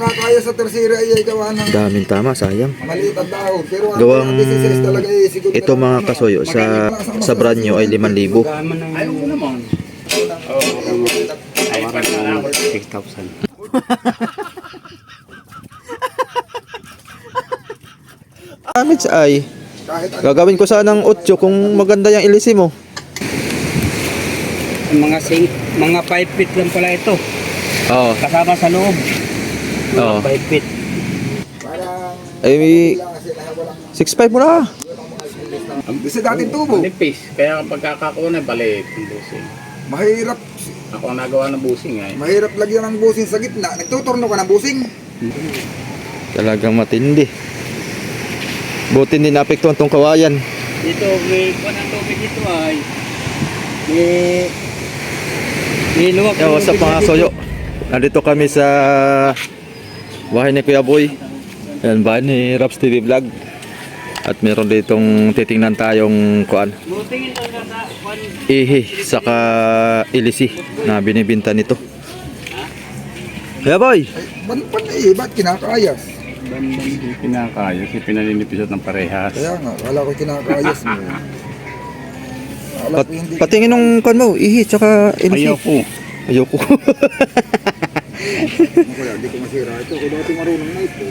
Kaya sa tersira ay gawa ng Daming tama, sayang. maliit ang dahon. Pero ang Gawang business talaga ay siguro ito mga kasoyo sa brand new ay 5,000. Ayaw ko naman. Ay, parang 6,000. Damage ay kahit ano. gagawin ko sanang 8 kung maganda yung ilisi mo. Mga 5 feet lang pala ito. Oo. Kasama sa loob. Oo. 5 feet. Parang Ay, lang kasi walang 6,500 mo na. kasi dating tubo. Manipis. Kaya kapag kakakuha na, balik ang busing. Mahirap Ako ang nagawa ng busing ay. mahirap lagyan ng busing sa gitna. Nagtuturno ka ng busing. Talagang matindi. Buti hindi naapektuhan tong kawayan. Dito, may kuha ng tubig dito ay. May luwag. Yo, what's up mga kasoyo? Nandito kami sa bahay ni Kuya Boy. Yan, bahay ni Raps TV Vlog. At meron ditong titingnan tayong kuan. Butingin to sa Ihi, saka ilisi na binibinta nito. Kuya Boy! Ba't kinakayas? Hindi kinakaya kasi pinalinipisot ng parehas. Kaya nga, wala ko kinakayas mo. Alam ko hindi. Patingin nung kuan mo, ihi, saka ilisi. Ayaw po. Ayoko. Kaya hindi ko masira ito. Kung dati marunong na ito.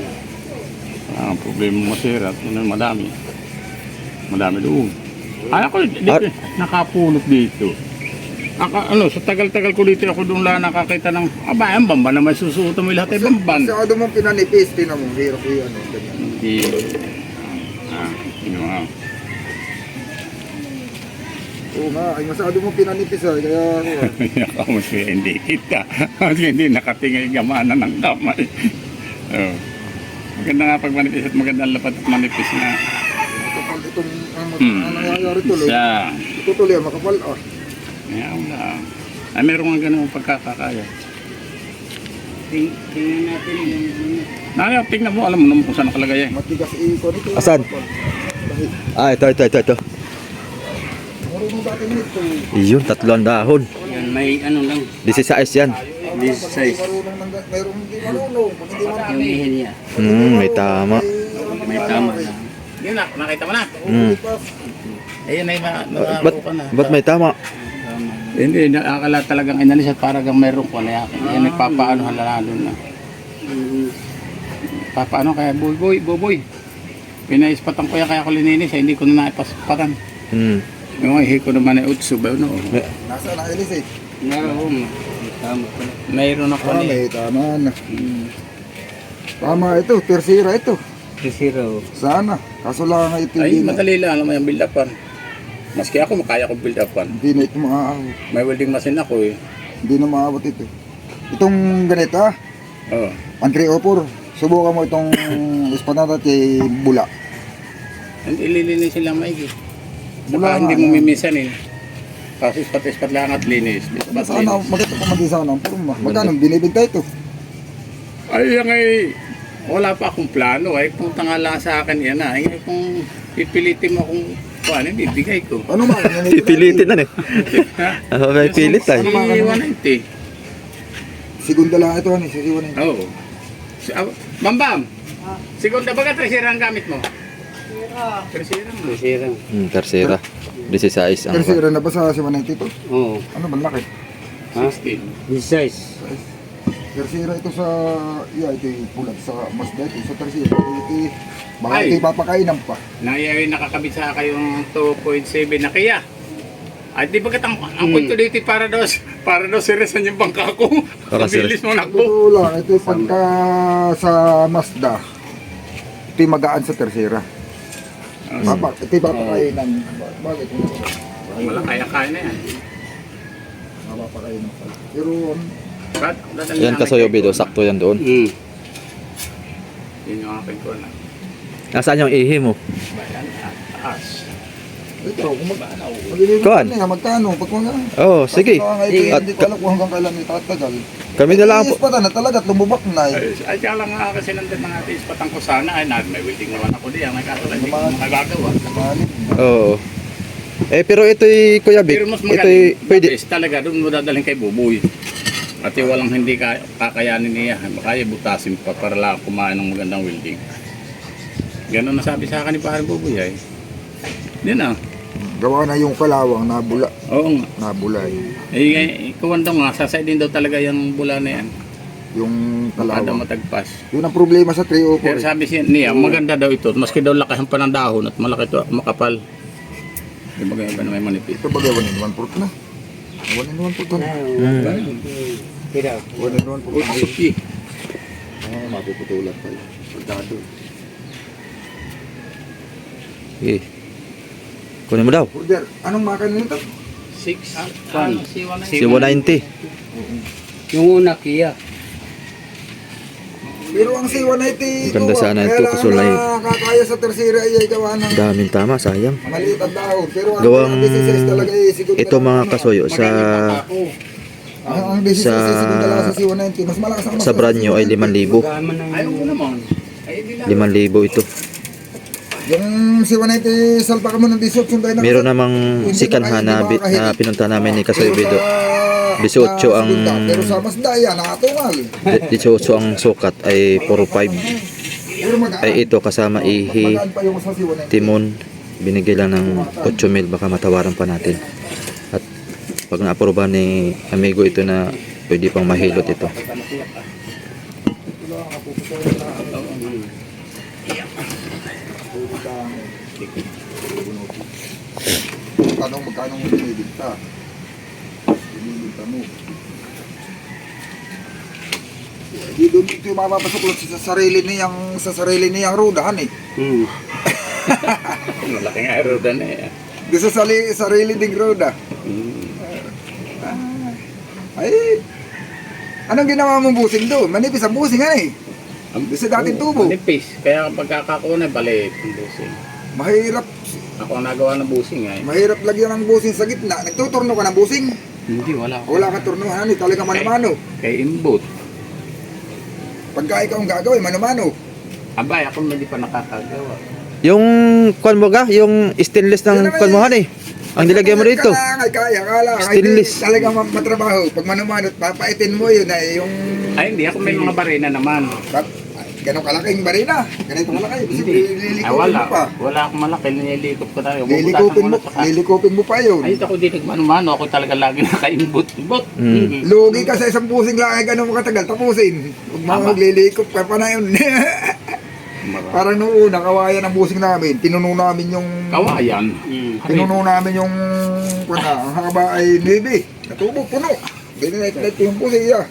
Ang problema masira, madami. Madami doon. Ay ako, dito, nakapulot dito. Sa tagal-tagal ko dito ako doon lang nakakita ng, ang bamba naman susuotan mo lahat ay bamban. Masyado mong pinanipis, tinan mo. Hirap ko yan. Ganyan. Hindi. Ano. Oo nga, ay masyado mong pinanipis ay. Kaya ako. Ako masaya hindi kita. Kasi hindi nakatingay gamana ng kamay. Oh. Maganda nga pag manipis at maganda ang lapat at manipis na. Makapal itong ang nangyayari tuloy. Siya. Ito tuloy, makapal ah. Ngayon lang. Ay, meron nga ganun pagkakakaya. Tingnan natin yung... tingnan mo. Alam mo naman kung saan nakalagay eh. Matigas ikon ito. Asan? Ah, ito. Marunong dati nito. Iyon, 3 dahon. Yan, may ano lang. 16 yan. This size. Marunong mayroong hindi marunong. Pag hindi marunong. Yung ihin niya. May tama. May tama na. Yun na, nakita mo na. Ayun na yung Ba't may tama? Hindi, nakakala talagang inalis at parang mayroon ko na yakin. Yan, nagpapaano halalalo na. Papaano kaya, boy. Pinaispatan ko yan kaya ko lininis, hindi ko na naipaspatan. Yung ihi ko naman ay utso ba, no? Nasa na Elis eh. Meron. Mayroon ako Ah, na may tama na. Tama ito, tersira ito. Zero. Sana. Kaso lang nga ito Ay, hindi na. madali lang naman yung build-upan. Maski ako, makaya kong build-upan. Hindi na ito maaabot. May welding machine ako eh. Hindi na maabot ito. Itong ganito ah, Oo. ang 304. Subukan mo itong ispanata kay Bula. Hindi ililinisin lang maigi. Wala Saka hindi nga, mo ano. mimisan eh. Kasi ispat lang at linis. Ispat Sana, linis. maganda pa man din sana ang purma. Magkano binibigta ito? Ay, yan ay, wala pa akong plano ay. Punta nga lang sa akin yan ah. Ay, kung pipilitin mo kung ano, bibigay ko. Ano man? Pipilitin na eh. May pilit ay. Ano ba, ano? 190. Segunda lang ito, ano? Sisiwan na ito. Oo. Bambam! Segunda ba ka tresira ang gamit mo? Tresira mo. Tersera. 16 ang Tersira na ba sa 190 ito? Oo. Ano ba laki? 16. This size. Tersira ito sa, ito yung pulat sa Mazda ito. Sa tersira, ito baka Ay. ito papakainan pa. Nakakabit sa kayong 2.7 na kaya. Ay, di ba ang point ko dito para daw seriousan yung bangka ko. Para Mabilis mo nakbo. Ito lang, ito yung pagka sa Mazda, ito yung magaan sa tersira. Ito yung papakainan. Bakit? Wala kaya na yan. Papakainan pa. Pero, Yan kasoyo bido, sakto yan doon. Yun yung akin ko na. Nasaan yung ihi mo? Bayan, taas. ito, kung maglilipat Kuan? na yan, magkano? Pag mga, Oh, sige. At hindi ko alam kung hanggang kailan ito tatagal. kami na lang po. Inis pa na talaga at lumubak na eh. Ay, kaya lang nga kasi nandun mga atis patang ko sana. Ay, may welding naman ako diyan. May kaso lang hindi ko magagawa. Malit. Oo. Pero ito'y Kuya Vic, Pero mas ito'y magaling. pwede. Talaga, doon mo dadalhin kay Buboy. At yung walang hindi kakayanin niya, kaya butasin pa para lang kumain ng magandang welding. Ganun na sabi sa akin ni Pare Buboy ay. Yun ah. Gawa na yung kalawang nabula. Oo nga. Nabulay. Ikaw daw nga, sasaydin daw talaga yung bula na yan. Yung Baka daw kalawang. matagpas. Yun ang problema sa 304. Pero sabi niya, maganda daw ito. Maski daw lakahan pa ng dahon at malaki ito, makapal. Yung bagay ba na may manipis. Ito bagay 1-in-1 fruit na. 1-in-1 fruit na. 1-in-1 fruit na. Suki. Mapuputulan tayo. Pagkado. Okay. Kunin mo daw. Order, anong makina nito? 6-1. Si 190. Yung una, Kia. Pero ang C190 Maganda sana ito, kaso lang kakaya sa tersira ay gawa ng Daming tama, sayang. maliit ang dahon. Pero ang Gawang 16 talaga ay siguro ito mga kasoyo sa ang 16 sa- siguro talaga sa C190 mas malakas ang sa brand new ay 5,000. Gama ng... Ayaw ko naman. Ay, di lang. 5,000 ito. Yung C190 salpa ka mo ng 18 tayo na. Meron namang sikanhan na pinunta namin ni Kasoy Bido. 18 ang pero sa Mazda yan nakatungal. 18 ang sukat ay 4.5. Pero magaan. Ay ito kasama ihi, Magaan pa yung sa C190. timon, binigay lang ng 8,000, baka matawaran pa natin. At pag na-aprobahan ni amigo ito na pwede pang mahilot ito. Tanong magkano mo binibigta? Binibigta mo. Dito yung mapapasuklot sa sarili niyang rudahan eh. Malaking aerodan na eh. Doon sa sarili ding ruda. Ay, anong ginawa mong busing doon? Manipis ang busing nga eh. Doon sa dating tubo. Manipis. Kaya kapag kakakuna, balit ang busing. Mahirap, Ako ang nagawa ng busing ay. mahirap lagyan ng busing sa gitna. Nagtuturno ka ng busing. Hindi, wala. Wala kang turnuhan eh, talagang mano-mano. Kay imbot. Pagka ikaw ang gagawin, mano-mano. Abay, ako hindi pa nakakagawa. Yung kwan mo ga, yung stainless ng kwan mo han eh. Ang nilagay mo dito. Kaya, kala. Stainless. Talagang matrabaho. Pag mano-mano, papaitin mo yun eh, yung... Ay, hindi. Ako may mga barena naman. Ganong kalaking barina. Ganito kalaki. Hindi. Ay, Lilikupin wala. mo pa. Wala akong malaki. Nilikop ko tayo. Lilikupin mo pa yun. Ay, ako di nagmano-mano. Ako talaga lagi nakaimbot-imbot. Mm. Lugi ka sa isang busing lang ay ganun katagal tapusin. Huwag mo Tama. maglilikop ka pa na yun. Parang noong una, kawayan ang busing namin. Tinuno namin yung... Kawayan. Tinuno namin yung... Ang haba ay nibi. Natubo, puno. Binilait-lait ko yung busing niya.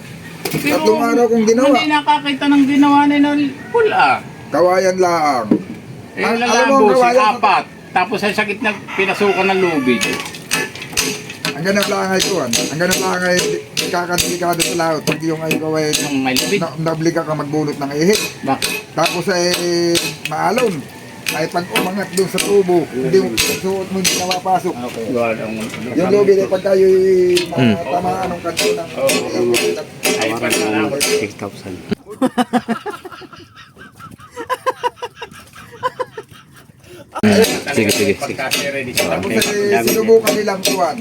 Tatlong araw kong ginawa. Hindi nakakita ng ginawa na ng pula. Kawayan lang. Eh, Alam mo, lalabo si kawayan- apat. Tapos sa sakit na pinasukan ng lubid. Ang ganap lang ay kuwan. Ang ganap lang ay kakantikado sa lahat. Pag yung ay kawayan, Yung may lubid. nabliga ka magbulot ng ihi. Bakit? Tapos ay maalon. Ay pag umangat doon sa tubo, hindi mo suot mo hindi na mapasok. Gawa ng... Yung lobby ay pag tayo Hmm. tamaan ng kanto ng Ay, pag 6,000. Sige, sige. Pagkasi ready siya. tapos ay sinubukan nilang kuwan.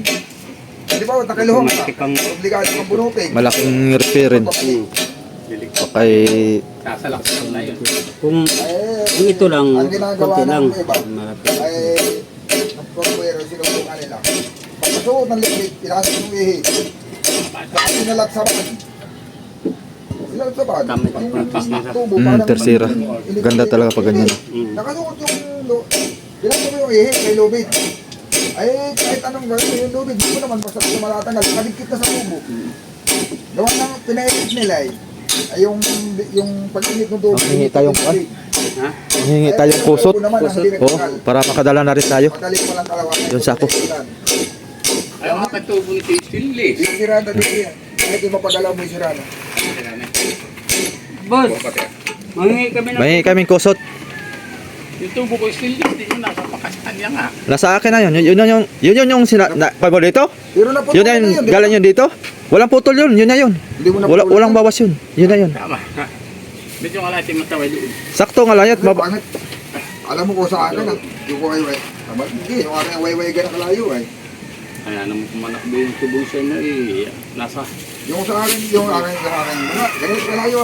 Di ba, nakiluhong ka. Pang... Obligado kang bunutin. Malaking reference. Okay, Sasalak na yun. Kung Ay, ito lang, ang ginagawa konti lang. ng iba ay nagpapwero sinubukan nila. Pagkasuot ng liquid, pinasok ng ihi. Saka sinalat sa ban. Sinalat sa ban. Tama, Yung tubo, mm, parang- tersira. Ganda talaga pag ganyan. Nakasuot yung pinasok mo yung ihi kay lubid. Ay, kahit anong gawin yung lubid, hindi mo naman basta sa malatanggal, nakadikit na sa tubo. Gawa ng pinailit nila ay yung pag-init ng tubo. Hingi tayong kwan? Ha? Hingi tayong kusot. Oo, Oh, para makadala na rin tayo. Madali mo lang kalawan. Yung sako. Ayaw nga katubo nito yung stainless. Yung sirada dito yan. Kahit yung mapadalaw mo yung sirada. Boss, mangingi kami ng... May kaming kusot. Yung tubo ko stainless, di yun nasa pakastan niya nga. Nasa akin na yun. Yun yung pabor dito? Pero na po Yun na yun. Galing yun dito? Walang putol yun. Yun na yun. Hindi mo na Walang bawas yun. Yun na yun. Tama. Medyo nga natin mataway doon. Sakto nga layat. Pangit. Alam mo ko sa akin, yung wayway. Hindi, yung akin wayway ganang kalayo ay. Kaya naman kumanak doon yung tubo siya na nasa Yung sa akin, ganito kalayo,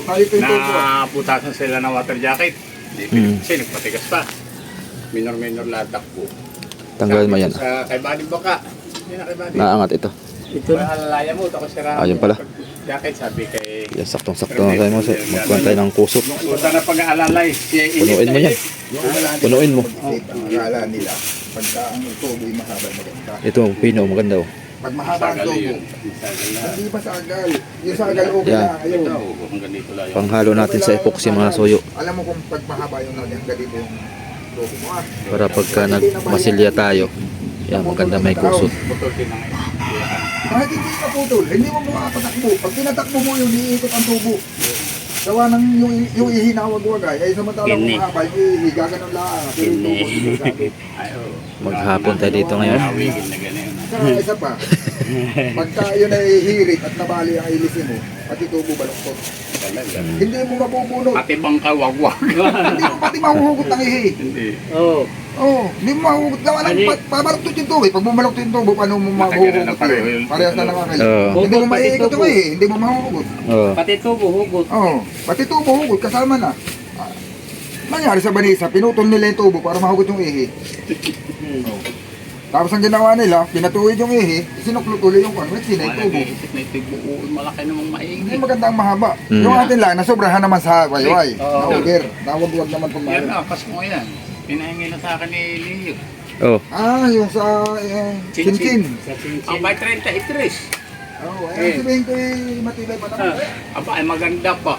tayo ito yung tubo. Naputasan sila ng water jacket. Hindi kasi nagpatigas pa. Minor latak po. Tanggalin mo yan. Sa kay Buddy Baka. Hindi na kay Buddy. Naangat ito. Ito na. Alaya mo, tapos sira. Ayun pala. Jacket sabi kay... Yan, saktong-sakto na tayo mo. Magkuhan tayo ng kusot. Punta na pag-aalalay. Punuin mo yan. Punuin mo. Akala nila, pagka ang tubo ay mahaba maganda. Ito, pino, maganda oh. Pag mahaba ang Sagal tubo, yun. Sagal na. hindi pa sagal. Yung sagal okay Yan. na, ayun. Ito, kung ganito lang yun. Panghalo natin sa epoxy mga soyo. Alam mo kung pag mahaba yung hanggang ganito yung tubo mo ah. Para pagka nagmasilya tayo, yan, maganda may kusot. Putol din ang Kahit hindi ka putol, hindi mo makapatakbo. Pag tinatakbo mo yung iikot ang tubo. Gawa ng yung ihinawag-wagay, ay samantalang Kini. mahaba yung ihi, gaganon lang. Pero yung tubo hindi sabi. Maghapon tayo dito ngayon. Awigin na ganyan. Saka isa pa, pagka yun ay hirit at nabali ang ilisin mo, pati tubo baluktot. Talaga. Hindi mo mabubunot. Pati bang kawagwag. Hindi mo pati mahuhugot ng ihi. Hindi. Oo. Oo, hindi mo mahuhugot. Gawa ng pabaluktot yung tubo. Pag bumaluktot yung tubo, paano mo Matagal na mahuhugot pareho yun? yung Parehas na tubo. nakakailan. Oo. Hindi mo Hugot, pati maiikot tubo. yung ihi, hindi mo mahuhugot. Oh. Pati tubo, hugot. Oo, pati tubo hugot, kasama na. Nangyari sa Banisa, pinutol nila yung tubo para mahugot yung ihi. Tapos ang ginawa nila, pinatuwid yung ihi, sinuklot uli yung convex, sina yung tubo. Malaki, may tigbuo, malaki namang Hindi maigi. maganda ang mahaba. Mm. Yung atin lang, nasobrahan naman sa wayway. Oo. Na-over. Nawag-wag naman kung Yan mahal. na, Pasko yan. Pinahingi na sa akin ni Leo. Oh. Ah, yung sa chinchin. Sa cincin. Ang by 33. Oo, ay sabihin ko matibay pa naman. Aba, ay maganda pa.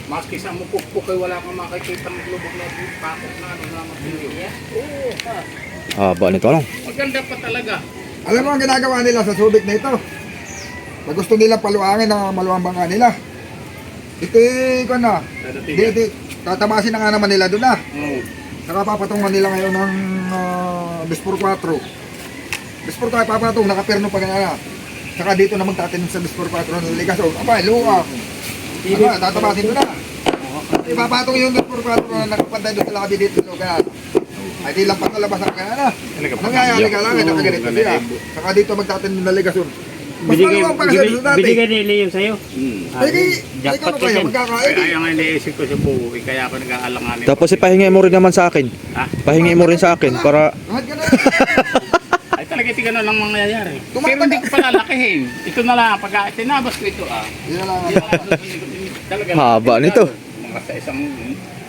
Maski sa mukukuk ay wala kang makikita ng lubog na pakot na ano na matilyo. Haba nito ano? Maganda pa talaga. Alam mo ang ginagawa nila sa Subic na ito? Pag gusto nila paluangin na maluwang banga nila, ito ko na. Di, tatabasin na nga naman nila doon na. Saka papatungan nila ngayon ng Bispor 4. Bispor 4 papatung, nakaperno pa ganyan na. Saka dito na magtatanim sa Bispor 4 ng ligasyon. Aba, luwa. Aba, tatabasin doon na. Ipapatong yung Bispor 4 na nakapantay doon sa labi dito. Ganyan. Ay di lang patalabas ang ganyan na. Nangyayari ka lang, nakaganito siya. Saka dito magtatanim ng ligasyon. Mas maluwang pa kasi doon dati. Binigay ni Leo sa'yo. Ay, ikaw Jackpot na kayo, yan. magkakain. Kaya nga iniisip ko sa buhay, kaya ako nag-aalanganin. Tapos ipahingi mo rin naman sa akin. Ha? Pahingi mo rin sa akin para Lahat ka na. Ay talaga ito ganun lang mangyayari. Pero Tumatagal. hindi ko palalakihin. Ito na lang, pag tinabas ko ito Yun na lang. talaga. Haba nito. Mga sa isang...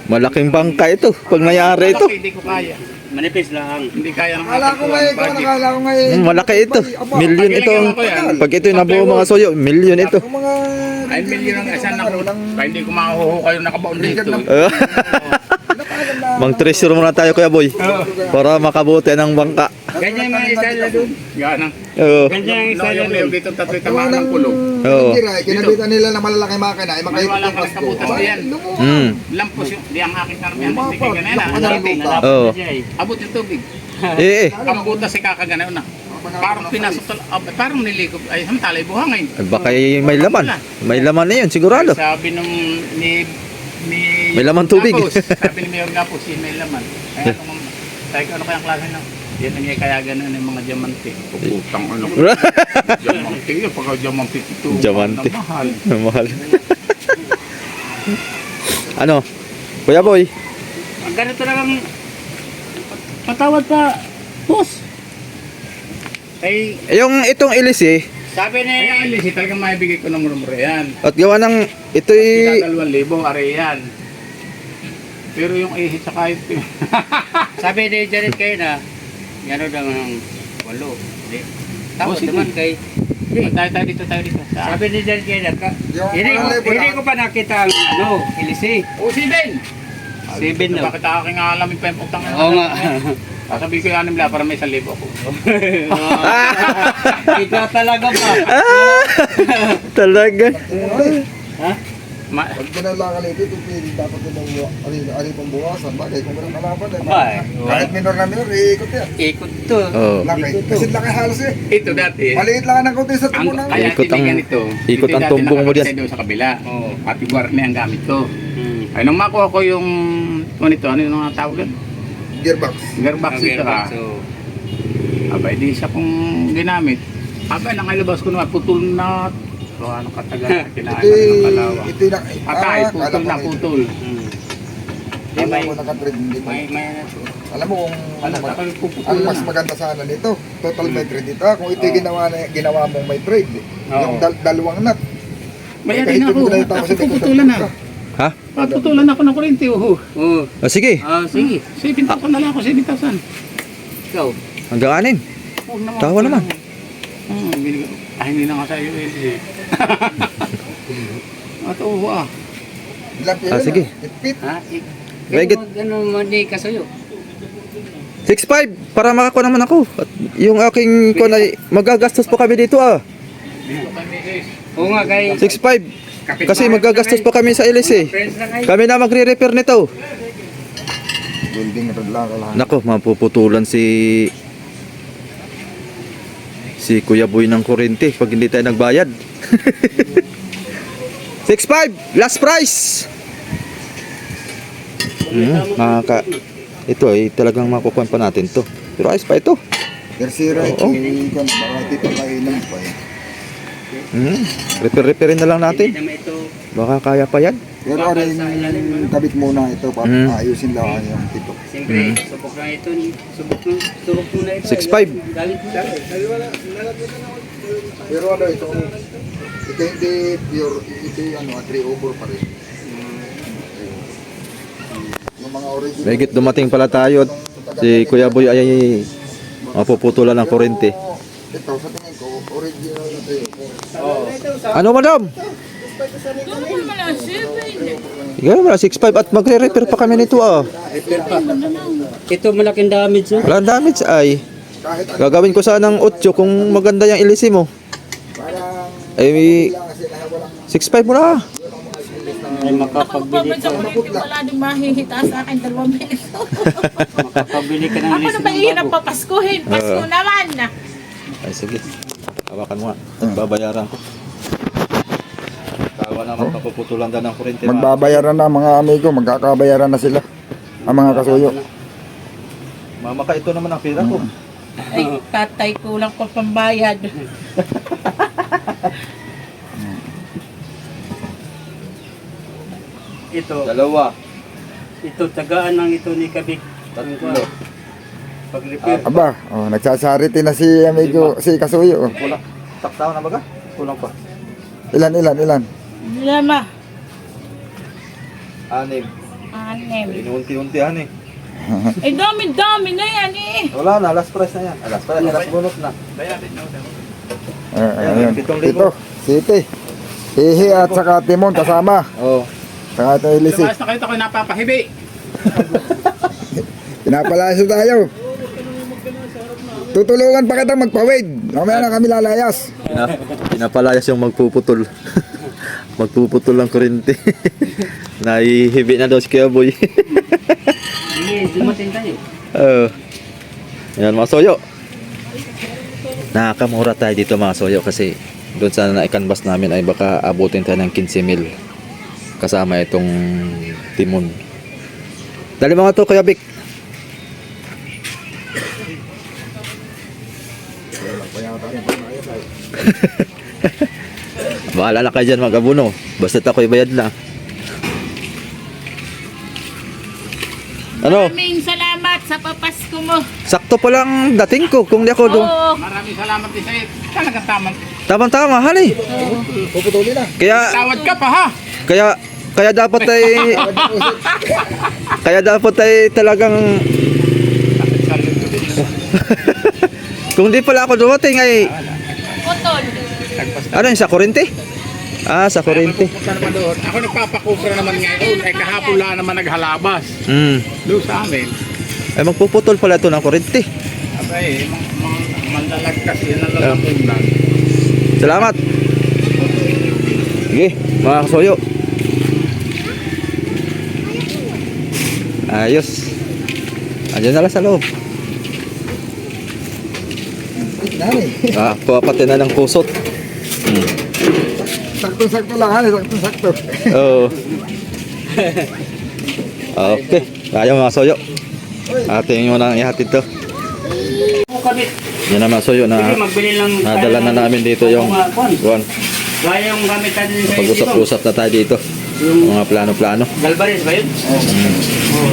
malaking bangka ito pag nangyari ito. Hindi ko kaya. Manipis lang. Hindi kaya ng Akala ko ngayon, nakala ko ngayon. Malaki ito. Milyon ito. Pagkilagyan ko yan. Pag ito yung nabuo mga soyo, milyon ito. Yung mga... Ay, milyon ang isa na kaya hindi ko makahuhukay yung nakabaon dito. Mang treasure muna tayo Kuya Boy. Para makabuti ng bangka. Ganyan yung mga isala doon. Gana. Oo. Ganyan yung No, isala yung doon. leo dito tatlo'y tamaan ng kulong. Oo. Kinabitan nila na malalaki makina, ay makahit Wala yung kang Pasko. kabutas na yan. Mm. Lampos yung, di ang aking karamihan. Umapa. Hindi ka ganyan. Lampos na Dati, lupa. Oo. abot yung tubig. Eh, Ang butas si kakaganaw na. Parang pinasok parang nilikop. Ay, samtalay buhangin. baka may laman. May laman na yun, sigurado. Sabi nung ni May laman tubig. Gapos, sabi ni Mayor Gapos, yun may laman. Kaya sabi ko, ano kayang klase na? Yan ang kaya ganun yung mga diamante. Puputang ano. Diamante yun, pagka diamante ito. Diamante. Mahal. Mahal. Ano? Kuya Boy, Ang ganito talagang patawad pa, boss. Ay, yung itong ilis eh, sabi ni... Ay, Alice, talagang maibigay ko ng murmura yan. at gawa ng ito'y Ika 2,000, are yan. Pero yung ihit sa kahit Sabi ni Janet kayo na, gano'n daw ng 8. Hindi. Tapos sige. naman kay... tayo dito. Sabi ni Janet kayo na, Yung hindi, level hindi na- ko pa nakita ang ilisi. O, si Ben! 7 na. Bakit aking alamin pa yung putang Oo nga. Sasabihin ko yung 6 para may 1,000 ako. Ikaw talaga ba? talaga. Ha? Pag pinalakalito, ito piling dapat yung ari pang buwasan. Bagay, kung walang kalaban, Aba, kahit minor na minor, iikot yan. Ikot to. Oo. Laki. Kasi laki halos eh. Ito dati. Maliit lang ang konti sa tubo Ang, ng... kaya Ikot ang- tinigan ito. ikot ang tumbong mo dyan. Doon sa kabila. Pati guarne ang gamit ko. Hmm. Ay, nung makuha ko yung... Ano ito? Ano yung tawag yun? Gearbox. Gearbox ito ha. So, Abay, di siya kong ginamit. Abay, nangalabas ko naman. Putol na Kung ano katagal na kinain Ito, ng kalawa. ito na, Patay, putol alam na mo, putol. Alam mo naka-trade dito. may Alam mo kung Wala, ako ang puputol mas na. maganda sana nito, total may trade dito. Kung ito yung ginawa mong may trade, yung dalawang nut. May kahit atin ako. yung ganito kasi Puputulan na. Ha? Puputulan ako ng kuryente. Oo. Sige, Sige. 7,000 na lang ako, 7,000. Ikaw. hanggang anin. Huwag naman. Tawa naman. Hindi na nga sa'yo eh. At oo ah. Sige. Ipit. Ha? Megit. Ganun mo di kasuyo. 6.5 para makakuha naman ako. At yung aking kon ay magagastos po kami dito ah. Oo nga kay 6.5. Kasi magagastos po kami sa LS eh. friends na kayo. Kami na magre-repair nito. Building red lang kailangan. Nako, mapuputulan si Kuya Boy ng kuryente pag hindi tayo nagbayad. 6.5 last price. Ito ay talagang makukuha pa natin to. Pero ayos pa ito. Tersira ito, Oo. kung baka dito kainan pa eh. Repair-repairin na lang natin. Hindi naman ito. Baka kaya pa yan. Pero rin kabit muna ito, ayusin lang yung tito. Siyempre, subok na ito. Subok muna ito. 6.5. Galit mo. Pero ito hindi pure, ito yung 3 over pa rin. Yung mga original. Megit dumating pala tayo at si Kuya Boy ay mapuputulan ng kuryente. Ito sa tingin ko, original na ito. Ano madam? Ikaw wala 6.5 at magre-repair pa kami nito ah. Ito malaking damage. Wala damage ay. Kahit ano Gagawin ko sanang 8 kung maganda yung ilisi mo. parang Ay lang kasi walang 6.5 mo na. Ay makapagbili Sa kuryente wala din mahihita sa akin 2 peso. Makapabili ka ng Ako list na ng mahihirap bago. papaskuhin. Pasko naman. Ay sige. Hawakan mo nga. Babayaran ko. Tawa naman papuputulan daw ng kuryente. magbabayaran na mga amigo, magkakabayaran na sila. Ang mga kasuyo. Mama ka ito naman ang pera ko. Ay, tatay kulang pa pambayad. Ito, Dalawa. ito tagaan lang ito ni Kabik. Tatlo. Pag-repair. Aba, nagsasariti na si amigo, si kasuyo. Kulang. Saktaw na baga? Kulang pa. Ilan? Lama. 6. 6. Inuunti-untihan eh. Ay, dami-dami na yan eh. Wala na, last price na yan. Last price, last bonus na. Ayun, 7,000. ito, City. Hihi at saka Timon kasama. Oo. Saka ito ilisi. Sabas na kayo ito napapahibi. Pinapalayas na tayo. Tutulungan pa kita magpawid. Mamaya na kami lalayas. Pinapalayas yung magpuputol. Magpuputol ng kuryente. Nahihibi na daw si Kuya Boy. Hindi, dumating tayo. Yan mga soyo. Nakakamura tayo dito mga soyo kasi doon sa naikanbas namin ay baka abutin tayo ng 15,000 kasama itong timon. Dali mga to Kuya Vic. Bahala na kayo dyan mag-abuno. Basta ako'y bayad na. Ano? Maraming salamat sa papasko mo. Sakto pa lang dating ko kung di ako doon. Oo. Maraming salamat din sa'yo. Talagang tamang. Tama-tama, hali. Puputulin na. Tawad ka pa ha. Kaya dapat ay talagang kung di pala ako dumating ay Putol. ano yun, sa kuryente? Ah, sa kuryente. Pupunta naman doon. Ako nagpapakupra naman ngayon. Ay kahapon lang naman naghalabas. Doon sa amin. Ay magpuputol pala ito ng kuryente. Abay, mandalag kasi yun ang lalamunan. Salamat. Sige, mga kasuyo. Ayos. Andiyan na lang sa loob. Nani. Kuha pati na ng kusot. Sakto-sakto lang, hani. Sakto-sakto. Oo. Okay. Kaya mga soyo. Ating mo nang ihatid to. Kabik. Yan na mga soyo na Sige, magbili lang. nadala na namin dito yung kuwan. Gaya yung gamit natin sa Pag-usap-usap na tayo dito. Yung Mga plano-plano. Galvanis ba yun? Oo.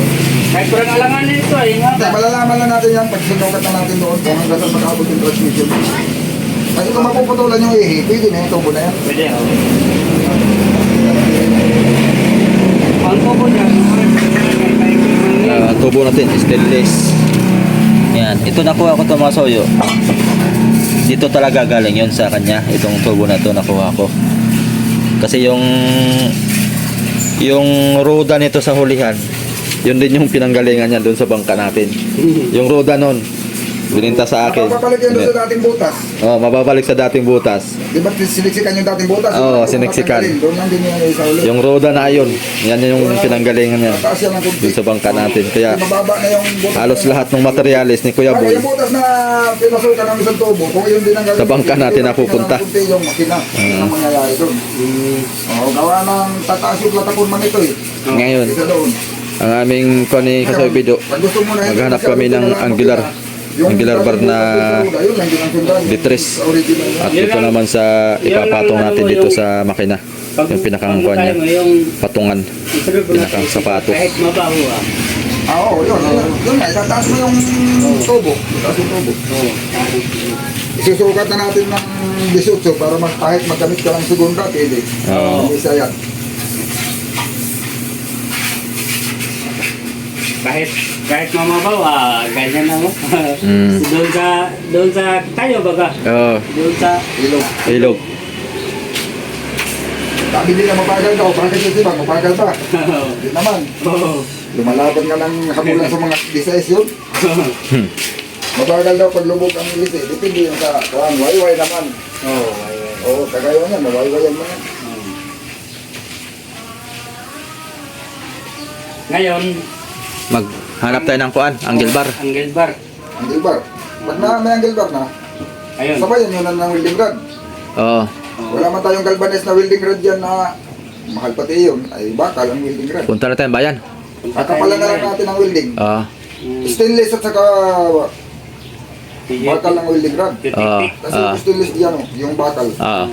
Kahit kurang alangan nito ay nga Hindi, ba? malalaman lang natin yan pag sinukat na natin doon kung hanggang saan mag-abot yung transmission. Kasi kung mapuputulan yung ihi, pwede na yung tubo na yan. Pwede, oo. Ang tubo niya, Tubo natin, stainless. Yan, ito nakuha ko ito mga soyo. Dito talaga galing yon sa kanya. Itong tubo na ito nakuha ko. Kasi yung roda nito sa hulihan, yun din yung pinanggalingan niya doon sa bangka natin. Yung roda nun, bininta sa akin. Mapapalik yan doon sa dating butas. Oh, mababalik sa dating butas. Di ba siniksikan yung dating butas? Oo, siniksikan. Doon lang din yung sa ulit. Yung roda na yun, yan yung pinanggalingan niya Mataas yan ang kunti. doon sa bangka natin. Kaya Kasi mababa na yung butas. halos lahat ng materialis ni Kuya Pag Boy, yung butas na pinasukan ng isang tubo, kung yun din ang gagawin. Sa bangka natin napupunta. Kunti yung makina. Ang mangyayari doon. Oo, gawa ng tataas yung platapon man ito eh. ngayon, Isa doon. ang aming kani Kasoy Video, Pag gusto mo na maghanap kami ng angular bar na litres. At ito naman sa ipapatong natin dito sa makina. Yung pinakang kuha niya, patungan, pinakang sapato. kahit mabaho ah. Oo, yun. Yun nga, itataas mo yung tubo. Itataas yung tubo. Isusukat na natin ng 18 para kahit magkamit ka ng segunda, pwede. Oo. Hindi sayang. Kahit mamabaw ganyan na mo. Mm. doon sa tayo baga. Oo, Doon sa Ilog. ilog. Sabi din na mapagal daw, bakit yung sibang, mapagal ba? Hindi naman. Oo. Lumalaban ka ng habulan sa mga designs yun. Mapagal daw pag lubog ang ilis eh. Depende yung sa kuhan, wayway naman. Oo. Oo, kagaya yan, mawaywayan mo yan. Ngayon, Maghanap tayo ng kuan, angle bar. Angle bar. Angle bar. Pag na may angle bar na, Ayun. sabayan yun ng welding rod. Oo. Wala man tayong galvanized na welding rod dyan na mahal pati yun, ay bakal ang welding rod. Punta na tayo bayan. Kakapalan na lang natin ang welding. Oo. Stainless at saka bakal ang welding rod. Oo. Kasi yung stainless dyan, oh, yung bakal. Oo.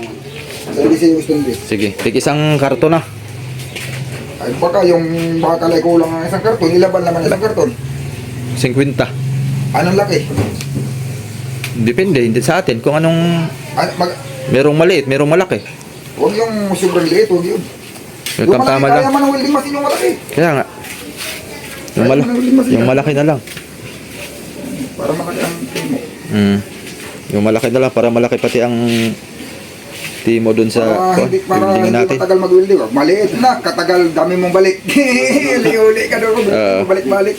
Stainless yung stainless. Sige, tig isang karton na. Ay baka yung bakal ay kulang ng isang karton, ilaban naman isang karton. 50. Anong laki? Depende, hindi sa atin. Kung anong, merong maliit, merong malaki. Huwag yung sobrang liit, huwag yun. Yung Yung malaki, tama kaya lang. man ang welding machine yung malaki. Kaya nga. Yung malaki na lang. Para malaki ang timo. Yung malaki na lang para malaki pati ang timo dun sa Para building hindi natin. matagal mag-welding. Maliit na, katagal, dami mong balik. Uli-uli ka doon, balik-balik.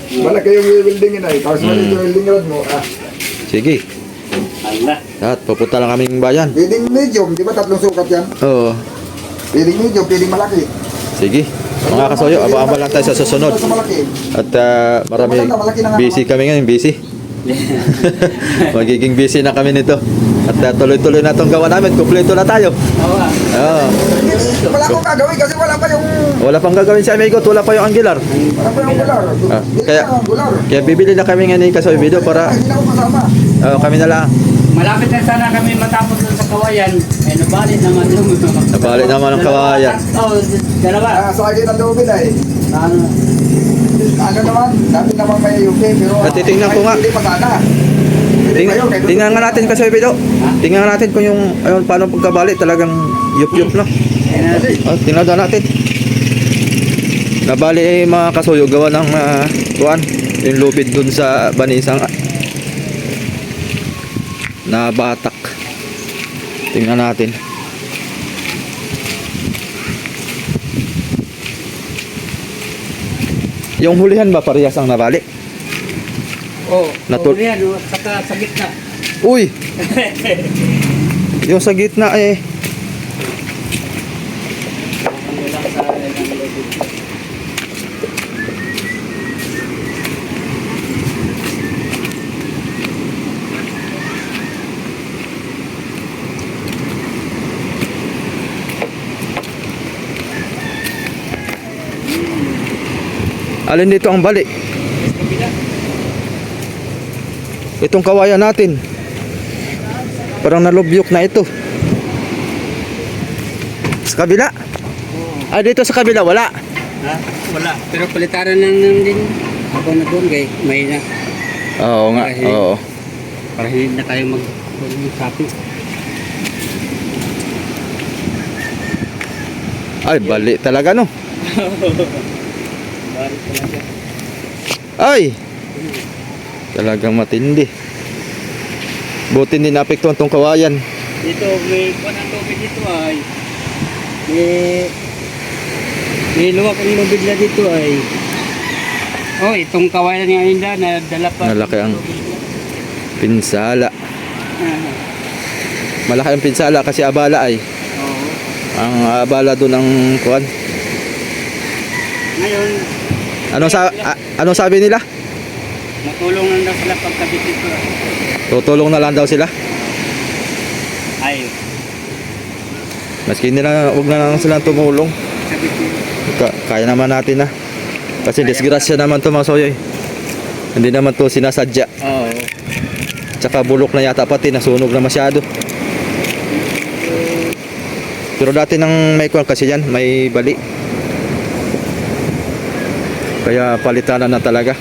Malaki yung weldingin ay, tapos maliit yung welding rod mo. Sige. Allah. At pupunta lang kaming bayan. Welding medium, di ba tatlong sukat yan? Oo. Welding medium, welding malaki. Sige. Mga kasoyo, aba-aba lang tayo sa susunod. Sa malaki. At marami busy kami ngayon, busy. Magiging busy na kami nito. At tuloy-tuloy na itong gawa namin. Kumpleto na tayo. Oo. Oo. Wala akong gagawin kasi wala pa yung Wala pang gagawin si Amigo. Wala pa yung angular. gular. Kaya- Ang gular. Kaya bibili na kami ngayon sa video para Hindi na ako kasama. kami na lang. Malapit na sana kami matapos dun sa kawayan. Eh, nabalit naman yung... Nabali naman ang kawayan. Oo, dalawa. Sa akin ang loob ay. Ano naman, dati naman may UP pero Titingnan ko nga. Hindi pa sana. Tingnan nga natin kasi video. Tingnan nga natin kung yung paano pagkabali talagang yup-yup na. Tingnan daw natin. Nabali mga kasuyo gawa ng kuan, yung lupid dun sa banisang na batak. Tingnan natin. Yung hulihan ba parehas ang nabali? Oo. Natul- Oo, yan. Saka sa gitna. Uy! Yung sa gitna eh. Ano lang sa... Alin dito ang bali? Itong kawayan natin. Parang nalubyok na ito. Sa kabila? Ah, dito sa kabila, wala. Ha? Wala. Pero palitaran lang naman din. Ako na doon kay may na. Oo nga, oo. Para hindi na tayo mag-shopping. Ay, bali talaga no. Bari talaga. Ay! Talagang matindi. Buti hindi naapektuhan tong kawayan. Dito, may kuwan ang lubid dito ay. May luwak ang lubid na dito ay. Oh, itong kawayan ni Aninda na dala pa. Malaki ang pinsala. Ah, Malaki ang pinsala kasi abala ay. Oo. Ang abala doon ang kuwan. Ngayon, Anong sabi nila? matulong lang daw sila pagkabit dito. Tutulong na lang daw sila. Ay, Maski nila, wag na lang silang tumulong. kabit dito. Kaya naman natin na. Kasi disgrasya naman to mga soyoy. Hindi naman to sinasadya. Oo. Tsaka bulok na yata pati, nasunog na masyado. Pero dati nang may kuwan kasi yan, may bali. Kaya palitanan na talaga.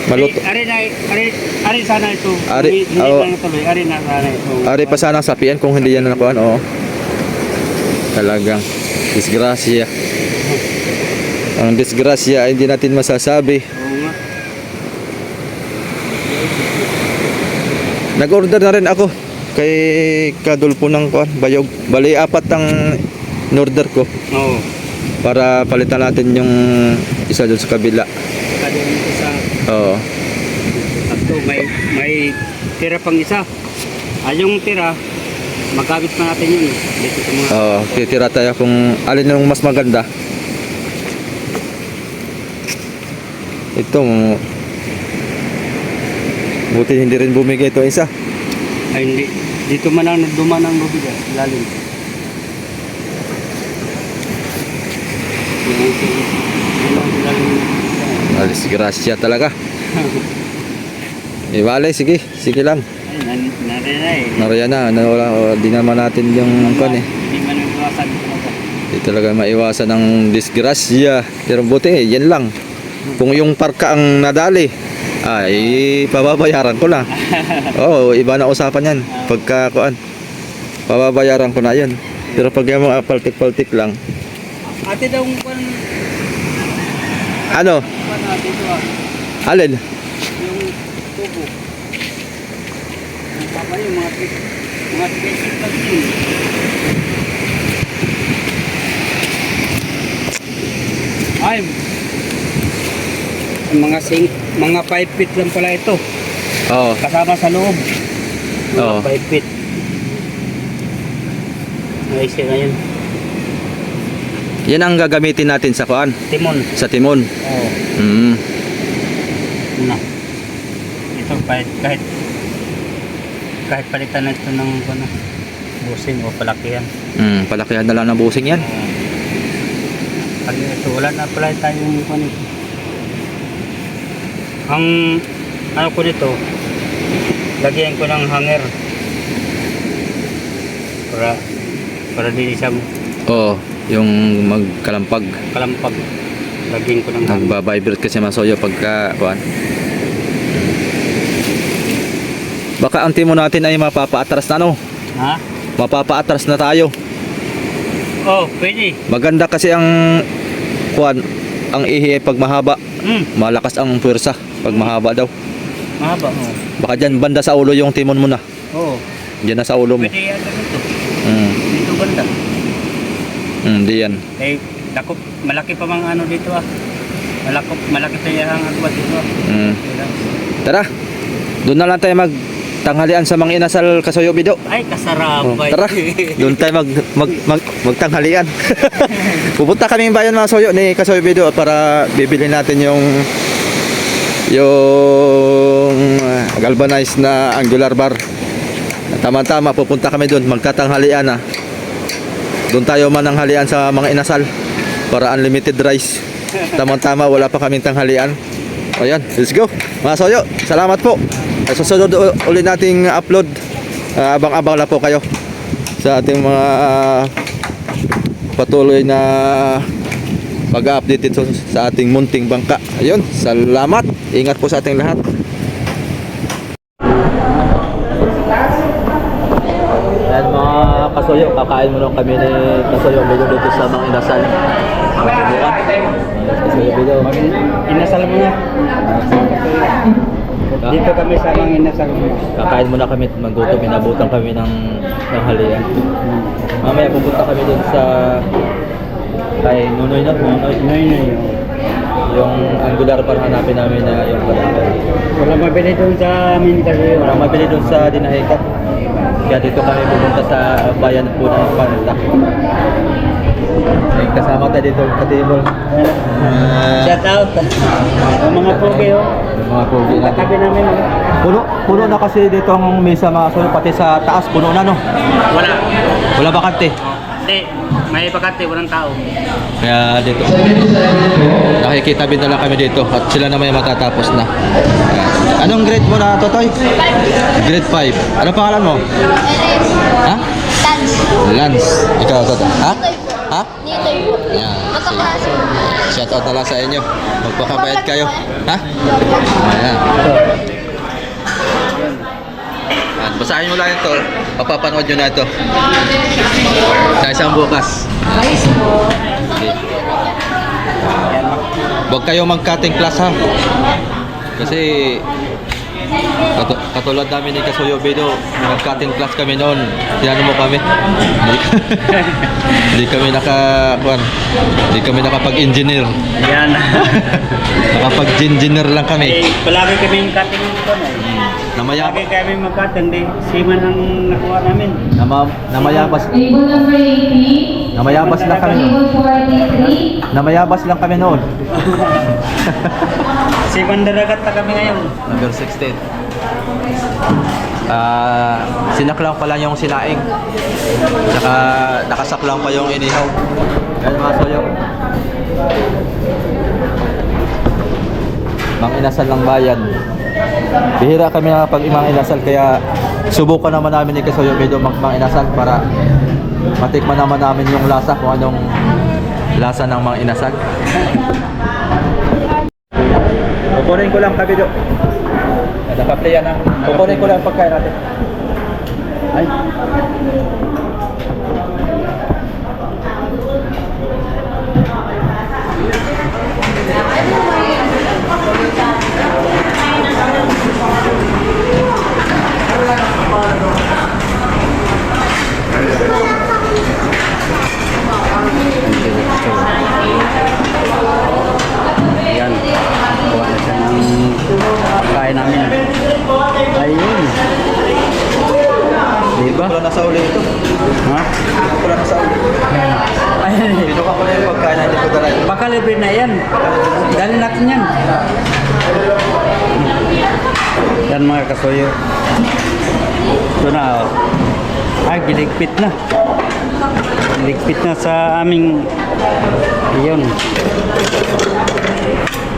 Maluto. Ari sana ito. Ari, Hindi oo. lang natuloy. Ari na sana ito. Ari pa sana sapian kung hindi yan nakuhan. Oo. Talagang disgrasya. Ang disgrasya ay hindi natin masasabi. Oo nga. Nag-order na rin ako kay Kadulpo ng kuwan, Bayog. Bali, 4 ang in-order ko Oo. para palitan natin yung isa doon sa kabila. Kada dito sa Oo. tatlo, may tira pang isa. Yung tira, magkabit pa natin yun. Dito sa mga... Oo, titira tayo kung alin yung mas maganda. Ito, buti hindi rin bumigay ito isa. Ay, hindi. Dito man ang duman ang lubid. Lalim. Alis, grasya talaga. Iwalay, sige, sige lang. Ay, narinay. Nariyan na, wala, di naman natin yung kan eh. Hindi man ang iwasan talaga. Di talaga maiwasan ang disgrasya. Pero buti yan lang. Kung yung parka ang nadali, ay pababayaran ko na. Oo, iba na usapan yan. Pagka kuan, pababayaran ko na yan. Pero pag yung mga paltik-paltik lang, Ate daw kung ano, natin ito alin? yung tubo. Ang papa yung mga special pag-in. Ay, mga 5 feet lang pala ito. Oo, Kasama sa loob. Oo. 5 feet. Ayos yun na yun. yan ang gagamitin natin sa kuan, Timon. sa timon. Oo. Mm. Na. Ito kahit palitan na ito ng ano, busing o palakihan. Palakihan na lang ng busing yan. Pag ito, wala na pala tayong ano. Ang ano ko nito, lagyan ko ng hanger para di siya Oo, yung magkalampag. kalampag. Lagyan ko ng hanger. Nagba-vibrate kasi masoyo pagka kuan. Baka ang timon natin ay mapapaatras na no. Ha? Mapapaatras na tayo. Oh, pwede. Maganda kasi ang kuan, ang ihi ay pag mahaba. Malakas ang puwersa pag mahaba daw. Mahaba. Oh. Baka dyan banda sa ulo yung timon mo na. Oo. Diyan na sa ulo mo. Pwede yan dito. Mm. Dito banda. Di yan. Eh, dakop, malaki pa mga ano dito ah. Malaki pa yung agwat dito ah. Mm. Tara. Doon na lang tayo magtanghalian sa mga inasal Kasoyo Bido. Ay, kasarap. Tara. Doon tayo magtanghalian. Pupunta kami yung bayan mga soyo ni Kasoyo Bido para bibili natin yung galvanized na angular bar. Tama-tama pupunta kami doon, magtatanghalian na. Doon tayo mananghalian sa mga inasal para unlimited rice. Tama-tama wala pa kaming tanghalian. Ayan, let's go. Mga soyo, salamat po. Sa susunod ulit nating upload. Abang-abang na po kayo sa ating mga patuloy na pag-update ito sa ating munting bangka. Ayun, salamat. Ingat po sa ating lahat. Ayan mga kasuyo, kakain muna kami ni Kasuyo Bido dito sa mga inasal. Kasuyo Bido. Inasal mo na. Dito kami sa mga inasal mo. Kakain muna kami, maggutom, inabutan kami ng halian. Mamaya pupunta kami dun sa kay Nunoy na, Nunoy. Yung angular para hanapin namin na yung balakal. Wala mabili doon sa amin kasi. Walang mabili dun sa Dinahicat. Kaya dito kami pupunta sa bayan po ng Panita. May kasama tayo dito sa table. Shout out. Ang mga pogi oh. Yung mga pogi natin. Katabi namin oh. Puno na kasi dito ang mesa mga kasuyo, pati sa taas puno na no. Wala. Wala bakante. Hindi. May bakante, walang tao. Kaya dito nakikita din na lang kami dito at sila na may matatapos na. Ayan. Anong grade mo na, Totoy? Grade 5. Ano pangalan mo? Ha? Lance. Ikaw, Totoy. Ha? Ha? Ayan. Shout out na lang sa inyo. Magpakabayad kayo. Ha? Ayan. Ayan. Basahin mo lang ito. Papapanood nyo na ito. Sa isang bukas. Okay. Huwag kayo mag-cutting class ha. Kasi katulad namin ni Kasuyo Bido, mag-cutting class kami noon. Tinano mo kami. Hindi kami hindi kami nakapag-engineer. Yan. Nakapag-engineer lang kami. Palagi kami yung cutting dito na. Namaya Palagi kami mag-cutting. Di, siman ang nakuha namin. namayabas lang kami noon. Namayabas lang kami noon. Siman daragat na kami ngayon. Number 16. Sinaklang pala yung sinaing. Nakasaklang pa yung inihaw. Yan mga soyo. Mang inasal ng bayan. Bihira kami na pag imang inasal, kaya subukan naman namin ni Kasuyo Bido mang inasal para matikman naman namin yung lasa, kung anong lasa ng mga inasal. Kukunin ko lang Kabido. Nakaplay na. Kukunin ko lang pagkain natin. Ay. Yan. Kuha na siya ng pagkain namin. Ayun. Diba? Wala na sa uli ito. Ha? Wala na sa uli. Ayun. Pinuka ko na yung pagkain na hindi ko dala. Baka libre na yan. Dali natin yan. Yan mga kasuyo. Ito na oh. Ay, giligpit na. Giligpit na sa aming iyon.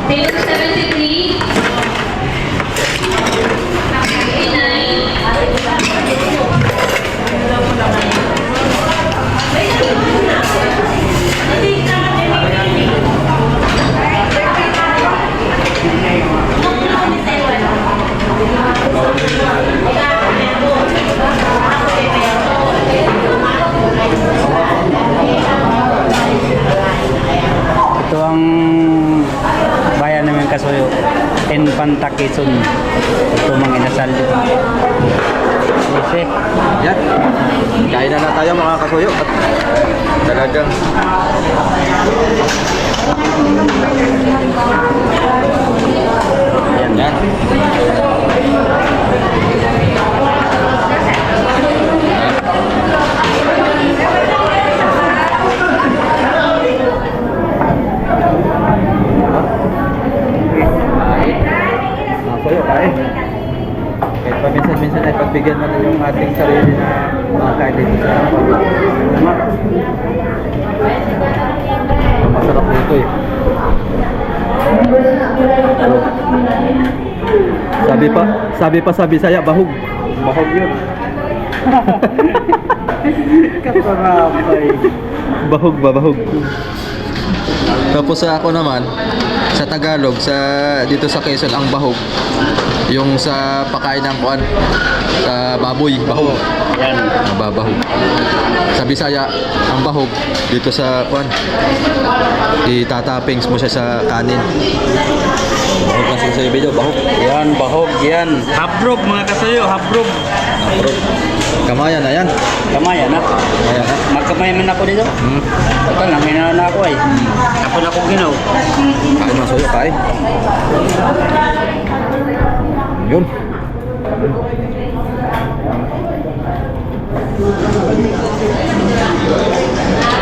Table 73. Ito ang bayan namin kasuyo. Infanta Quezon. Ito mga inasal. Kasi Yan. Kain na tayo mga kasuyo. At talagang yan. Mga kasuyo, kain. Kahit paminsan-minsan ay pagbigyan natin yung ating sarili na mga kain dito sa masarap dito eh. Sa Bisaya, bahog. bahog yun. Kaparapay. Bahog ba? Bahog. Tapos sa ako naman, sa Tagalog, dito sa Quezon, ang bahog. Yung sa pakain ng kuan, sa baboy, bahog. Yan. Bahog. Sa Bisaya, ang bahog, dito sa kuan, itatapings mo siya sa kanin. Bahog kasi sa video, bahog. Yan, bahog yan. Habrog mga kasayo, habrog. Kamayan na yan. Kamayan na. Kamayan na. Magkamayaman ako dito. Ito lang, hinala na ako eh. Tapon ako ginaw. Kain mga soyo, kain. Yun.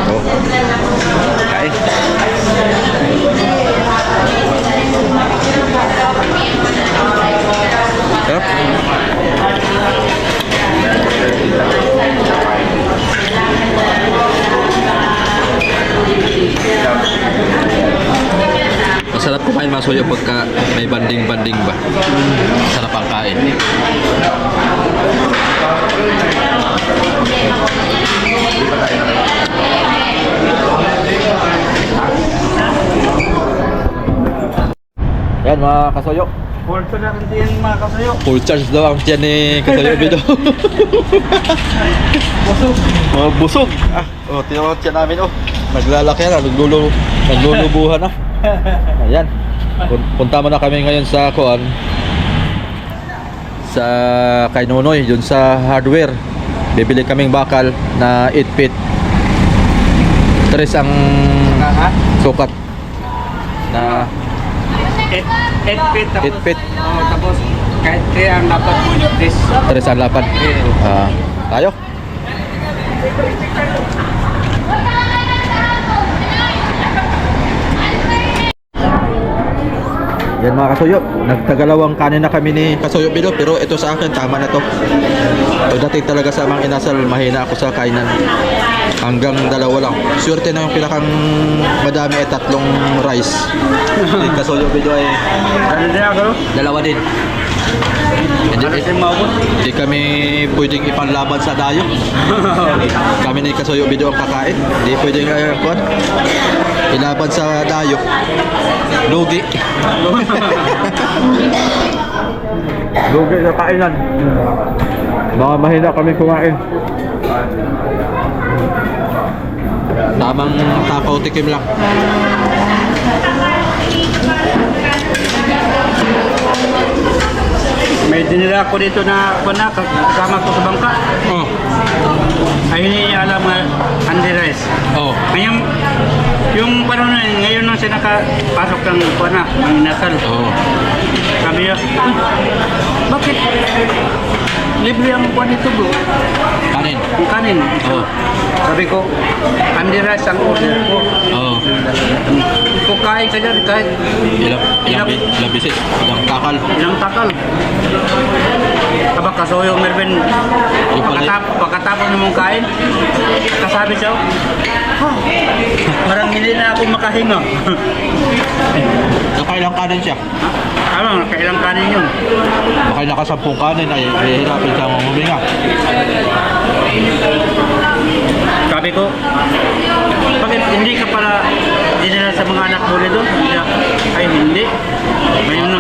Oh. Kain. Sarap. Masarap kumain mga soyo pagka may banding-banding ba. Sarap ang kain. Yan mga kasoyo. Porto na rin din mga kasayo. Full charge daw ang tiyan ni Kasoyo Bido. Busog. Busog. Tiyan ang tiyan namin Naglalaki na, naglulubuhan na. Ayan. Punta mo na kami ngayon sa kuan. Sa kay Nonoy, dun sa hardware. Bibili kaming bakal na 8 feet. 3 ang sukat. Na 8 feet. 8 feet. Tapos kahit 3 ang dapat. 3 ang lapan. Tayo. Yan mga kasuyo, nagtagalawang kanin na kami ni Kasuyo Bido, pero ito sa akin tama na to. Pagdating talaga sa mga inasal, mahina ako sa kainan. Hanggang 2 lang. Swerte na yung pinakang madami ay 3 rice. Si Kasuyo Bido ay 2 din. Hindi kami pwedeng ipanlaban sa dayo. Kami ni Kasuyo Bido ang kakain. Hindi pwedeng ilaban sa dayo. Lugi. Lugi na kainan. Mga mahina kami kumain. Tamang takaw tikim lang. May dinila ako dito na kasama ko sa bangka. Oh. Ay hindi niya alam nga Andy Rice. Oh. Ngayon, yung panahon na yun, ngayon nang siya nakapasok ng ng inasal. Oh. Sabi niya, bakit? Libre ang kuwan nito bro. Kanin. Ang kanin. Oh. Sabi ko, Andy Rice ang order ko. Oh. Kung kain ka dyan, kahit Ilang bisis. Ilang takal. ilang takal. Aba Kasuyo Mervin, pagkatapos na mong kain, kasabi siya, parang hindi na ako makahinga. Nakailang kanin siya. Ano, nakailang kanin yun. Baka nakasampung kanin ay hihirapin siya huminga. Sabi ko, bakit hindi ka para dinala sa mga anak mo nito? Ay hindi. Ngayon na.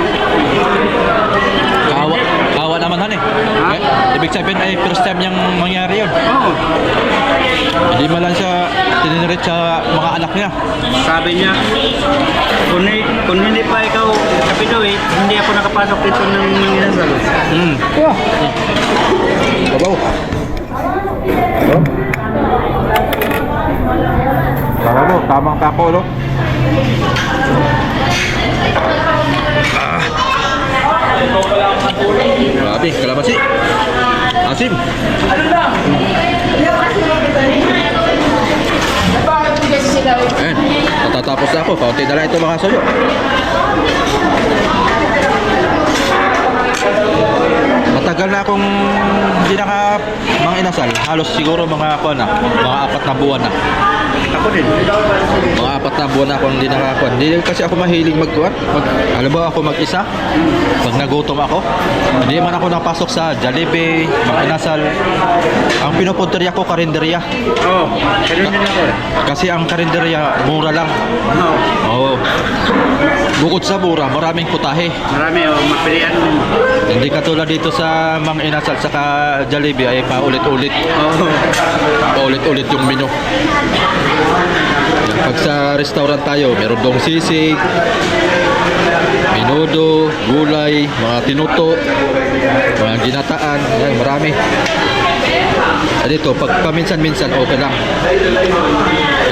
Kawa naman han eh. Ibig sabihin ay first time niyang mangyari yun. Oo. Hindi man lang siya tinirit sa mga anak niya. Sabi niya, kung hindi pa ikaw kapidoy, hindi ako nakapasok dito ng inasal. Babaw. Tama mo, tamang tako, no? Grabe, kalamansi. Asim. Ayan, matatapos na ako. Kaunti na lang ito mga soyo. Matagal na akong hindi mga inasal. Halos siguro mga 4 na buwan na. Ako din. Mga 4 na buwan na ako hindi nakakuha. Hindi kasi ako mahilig magkuhan. Alam mo ako mag-isa. Pag nagutom ako, hindi man ako napasok sa Jollibee, Makinasal. Ang pinupunteriya ko, karinderya. Oo, ganun din ako eh. Kasi ang karinderya, mura lang. Oo. Oo. Bukod sa mura, maraming putahe. Marami oh, mapilian mo. Hindi katulad dito sa Mang Inasal saka Jollibee ay paulit-ulit. Oo. Paulit-ulit yung menu. Pag sa restaurant tayo, meron dong sisig, menudo, gulay, mga tinuto, mga ginataan, yan, marami. Dito, pag paminsan-minsan, okay lang.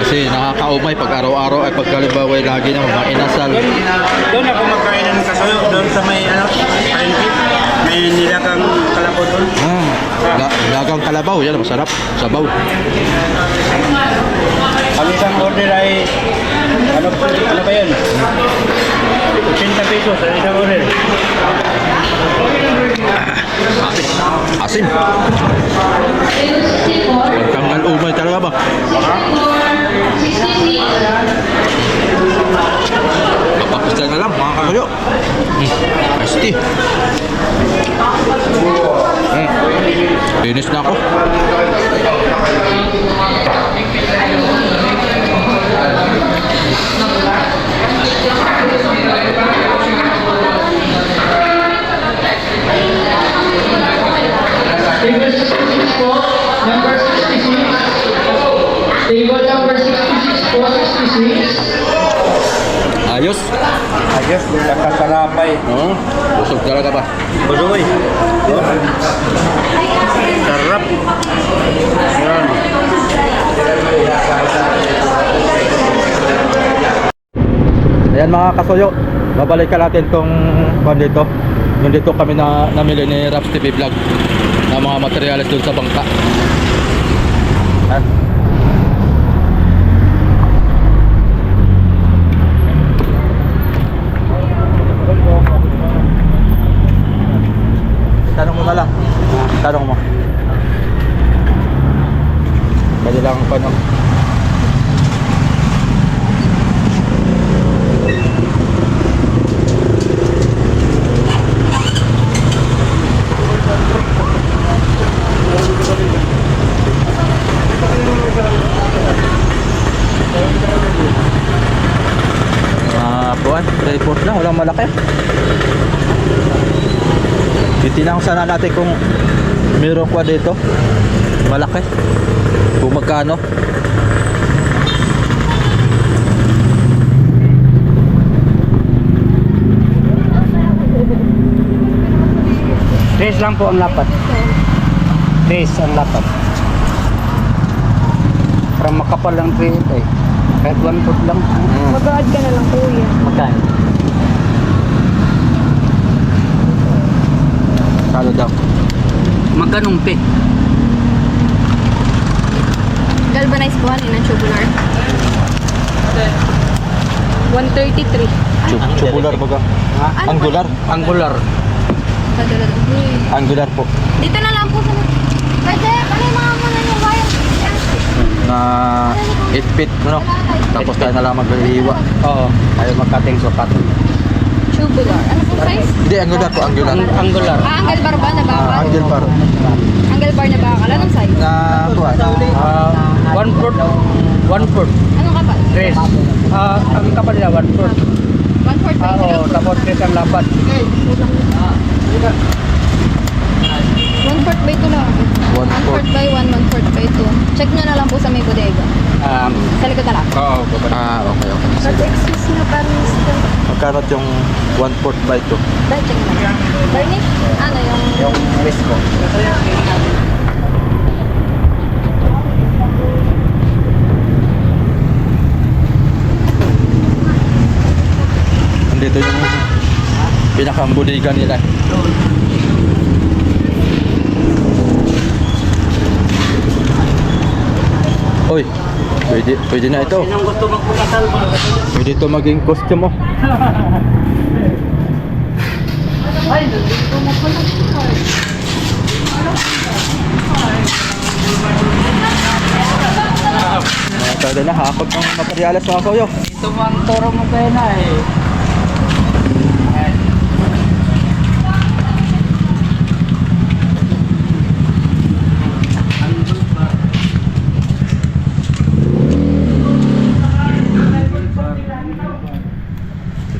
Kasi nakakaumay pag araw-araw ay pagkalimbaway lagi ng mga inasal. Doon ako magkain ng kasuyo. Doon sa may ano, pancake. May nilagang kalabaw doon. Lagang kalabaw, yan, masarap. Sabaw. Ang isang order ay ano ba yun? 80 pesos ang isang order. Asim. Pagtanggal umay talaga ba? Papakita na lang mga kakayo. Iced tea. Linis na ako. Table 66 po, number 66. Table number 66 po, 66. Ayos. Ayos, nakasalapay. Oo. Busog talaga ba? Budoy. Sarap. Yan. Ayan mga kasuyo, babalikan natin tong kwan dito. Yung dito kami na namili ni Raps TV Vlog ng mga materyales dun sa bangka. Ayan. Tanong mo na lang. Tanong mo. Pwede lang pa no. Buwan, 3/4 lang, walang malaki. Titinang sana natin kung meron kwa dito malaki, kung magkano. Tres lang po ang lapat. Tres ang lapat. Para makapal lang ito eh. Kahit 1 foot lang. Mag-aad ka na lang, kuya. Magkano? Kalo daw. Magkanong pe? Galvanized po, ano yun, tubular. 133. Tubular baga. Angular. Angular. Angular po. Dito na lang po sa... Pwede, palimangan mo na yung wire. Na 8 feet, ano? Tapos tayo na lang mag-iiwa. Oo. Ayaw magkating sukat. Tubular. Ano pong size? Hindi, angular po, angular. Angular. Angle bar ba na bakal? Angle bar. Angle bar na bakal. Anong size? Na, kuha. 1 foot. 1 foot. Anong kapal? Tres. Ang kapal nila 1 foot. 1/4 ba? Oo, tapos tres ang lapat. 1/4 by 2 lang. 1/4 by 1, 1/4 by 2. Check nyo na lang po sa may bodega. Sa likod na lang. Oo, Okay. Excuse na pa, mister. Magkano yung 1/4 by 2? Dahil check na lang. Barney? Ano yung... wrist ko. Andito yung pinakang bodega nila. Oy, pwede na ito. Sinong gusto magpukasal? Pwede ito maging costume mo. Talaga na, hakot ng materyales mga kuyo. Ito ang toro mo kayo na eh.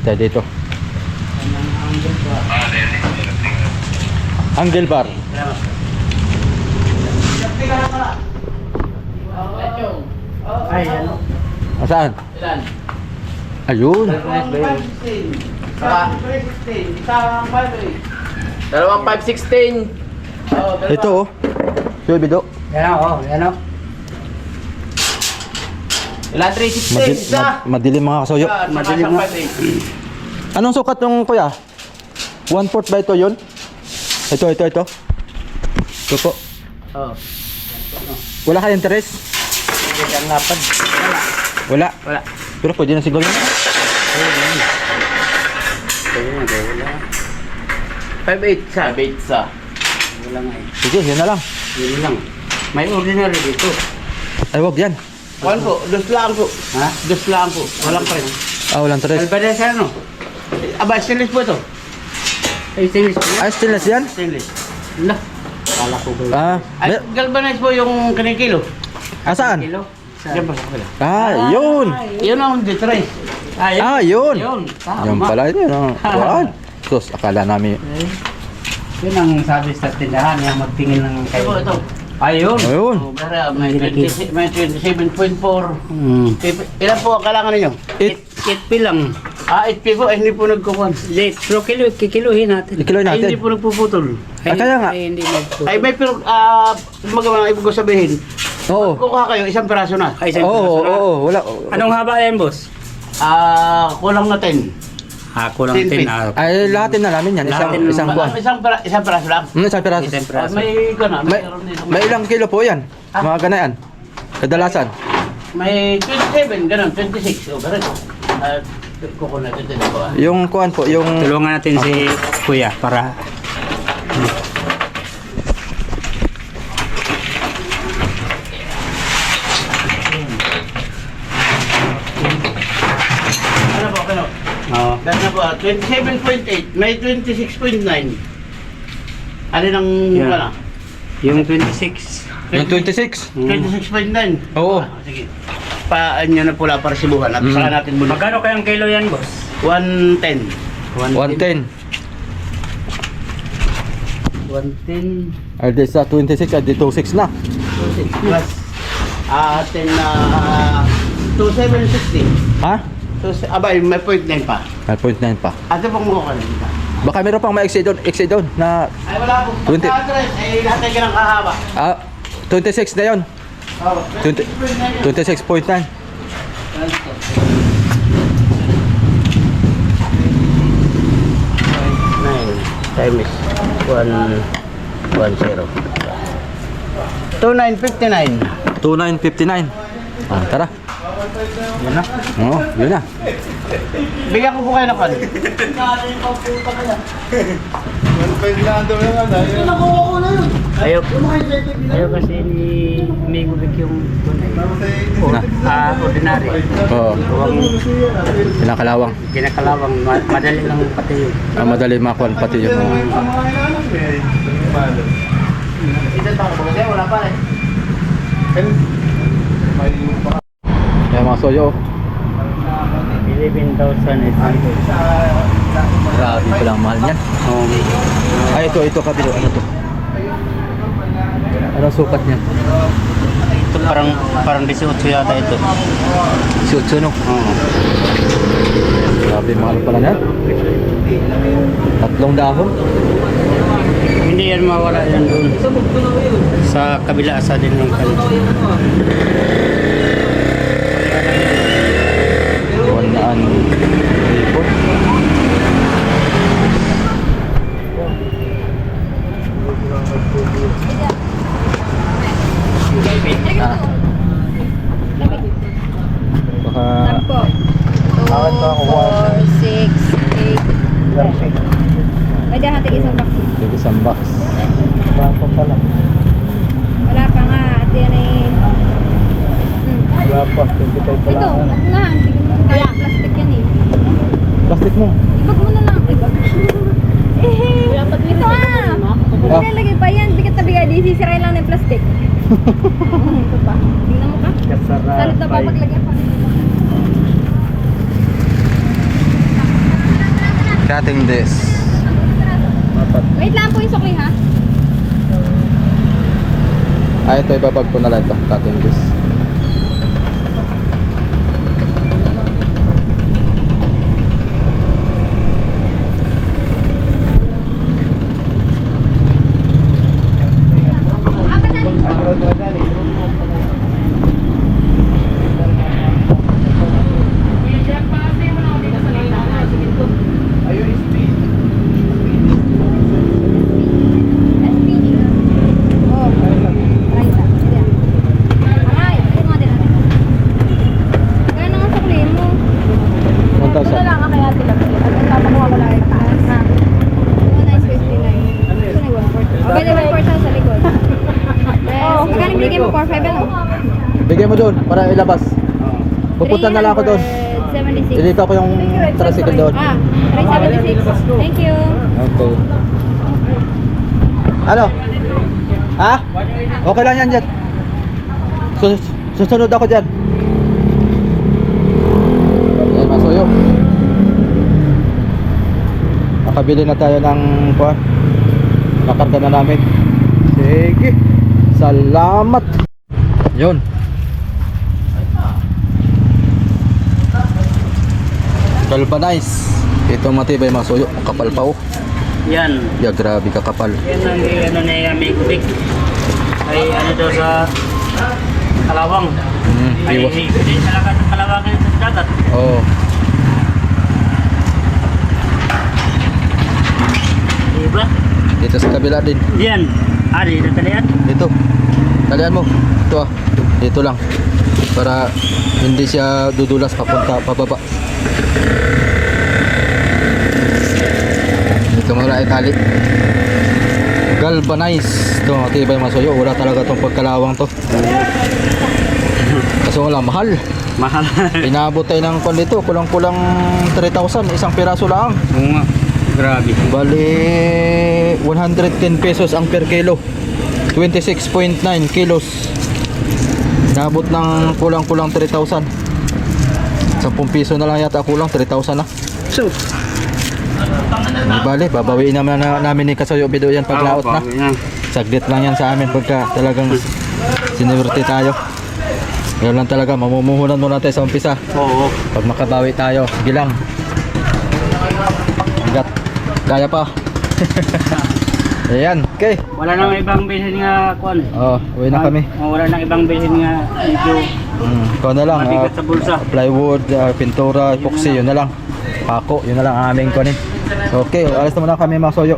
Tayo dito. Angle bar. Ay, ano? Saan? Ilan? Ayun. Dalawang 516. Ito oh. Sure, bido. Yan o, yan o. Ilan 316 isa? Madilim mga kasuyo. Madilim mo. Anong sukat yung kuya? 1/4 ba ito yun? Ito. Ito po. Oo. Wala kayong interest? Hindi ang lapad. Wala. Wala. Pero pwede na siguro yun. Pwede na, wala. 5.8 sa. 5.8 sa. Wala nga eh. Sige, yun na lang. Yun lang. May ordinary dito. Ay, wag yan. Kuan po, dos lang po. Ha? Dos lang po. Walang pa rin. Walang interest. Albanese ano? Aba, stainless po ito. Ay, stainless po. Ay, stainless yan? Stainless. Wala. Kala ko ba? Ay, Mer- galvanized po yung kinikilo. saan? Kilo? Diyan pa sa kabila. Yun. Yun ang detrace. Yun. Yun. Tama. Yung pala yun. Kuan. Sus, akala namin. Yun ang sabi sa tindahan, yung magtingin ng kayo. Ito. Ayun. Ayun. May 27.4. Ilan po ang kailangan ninyo? 8P lang. 8P po, hindi po nagkukuhan. Late. Pero kikiluhin natin. Ikiloy natin. Hindi po nagpuputol. Kaya nga. Hindi nagpuputol. Ay, may pero, magawa ibig ko sabihin, Oo. kukuha kayo, isang peraso na. Ay, isang Oo. Wala. Anong haba yan, boss? Kulang na 10. Kulang 10. Ay, lahatin na namin yan. Isang buwan. Isang peraso lang. Isang piraso. May gana, May ilang kilo po yan? Mga ganayan. Kadalasan. May 27, ganun, 26. O, ganun. Kukuha natin din po. Yung kuan po, yung... Tulungan natin si Kuya para... Ano po, ano? Oo. Dahil na po, 27.8, may 26.9. Alin ang wala? Yung 26. Yung 26. 26.9. Oo. Sige. Paan nyo na pula para sibuhan at saka natin muna. Magkano kayang kilo yan, boss? 110. 110. 110 Ay, di sa 26, ay di 26 na. plus atin na 2760. Ha? Abay, may 0.9 pa. Ay, 0.9 pa. Ato pong mukha dito. Baka meron pang ma-exceed doon na... Ay, wala po. 20. Pagka-address, ay lahat ay ganang kahaba. 26 na yun. 26.9. Times 110. 2959. 2959. Tara. Yan na. Oo, yun na. Bigyan ko po kayo ng kan. Ayaw kasi ni Migo Vic yung ordinary. Oo. Kinakalawang. Kinakalawang, madali lang pati yun. Madali makuha pati yun. Ito tayo, wala pa eh. Kaya mga soyo. 11,800. Grabe pala ang mahal niyan. Ay, ito kabilo. Ano to? Ano sukat niyan? Ito parang 18 yata ito. 18 no? Grabe mahal pala niyan. 3 dahon. Hindi yan mawala yan doon. Sa kabila, sa din ng kanito. 100,000. Baka... Sampo. 2, 4, 6, 8. May dahan tig isang box. Isang box. Wala pa nga. At yan ay... Wala pa, 25 pa Ito, lang. at na, hindi ko na kaya plastic yan eh. Plastic mo. Ibag mo na lang. Ibag. Ito Ah. Ilalagay pa yan, bigat na bigat, di sisirain lang ng plastic. Ito pa. Tingnan mo ka. Salit na pa paglagyan pa. Cutting this. Wait lang po yung sukli ha. Ito ibabag ko na lang ito. Cutting this. Oh, right na. Ayan. Aray, ayun mga din natin. Gano'n ang sukli mo? 1,000. Ito na lang kaya tila. Ang tapakuha ko lang yung taas. Ha? 1959. Ito na yung 140. O, bali 140 sa likod. Yes. Magkano binigay mo? 4,500 ano? Bigay mo doon para ilabas. Pupunta na lang ako doon. 376. Ilito ko yung tricycle doon. Ah, 376. Thank you. Okay. Ano? Ha? Okay lang yan dyan. Susunod ako dyan. Ayan, masuyo. Nakabili na tayo ng kuhan. Nakarga na namin. Sige. Salamat. Yun. Galvanize. Ito matibay masuyo. Kapal pa oh. Yan. Ya, grabe kakapal. Yan ang ano na yung may kubik. Ay ano daw sa kalawang. Ay Iwas. hindi talaga sa kalawang sa dagat. Oo. Diba? Dito sa kabila din. Yan. Ari, natalian. Dito. Talian mo. Ito ah. Dito lang. Para hindi siya dudulas papunta pababa. Dito mo na itali. Galvanize. Ito matibay masuyo. Wala talaga tong pagkalawang to. Kasi wala mahal. Mahal. Inabot tayo ng kwan dito. Kulang-kulang 3,000. Isang piraso lang. Oo nga. Grabe. Bali 110 pesos ang per kilo. 26.9 kilos. Nabot ng kulang-kulang 3,000. 10 piso na lang yata kulang, 3,000 na. So, Di bali, babawiin naman namin ni Kasayo Bido yan paglaot na. Saglit lang yan sa amin pagka talagang sinuwerte tayo. Ngayon lang talaga, mamumuhunan muna tayo sa umpisa. oo. Pag makabawi tayo, sige lang. Hanggat kaya pa. Ayan, okay. Wala nang ibang bilhin nga kuan. Oh, uwi na kami. Wala nang ibang bilhin nga medyo Ikaw na lang. mabigat sa bulsa. Plywood, pintura, epoxy, yun na lang. Pako, yun na lang ang aming kunin. Okay, alas na muna kami mga soyo.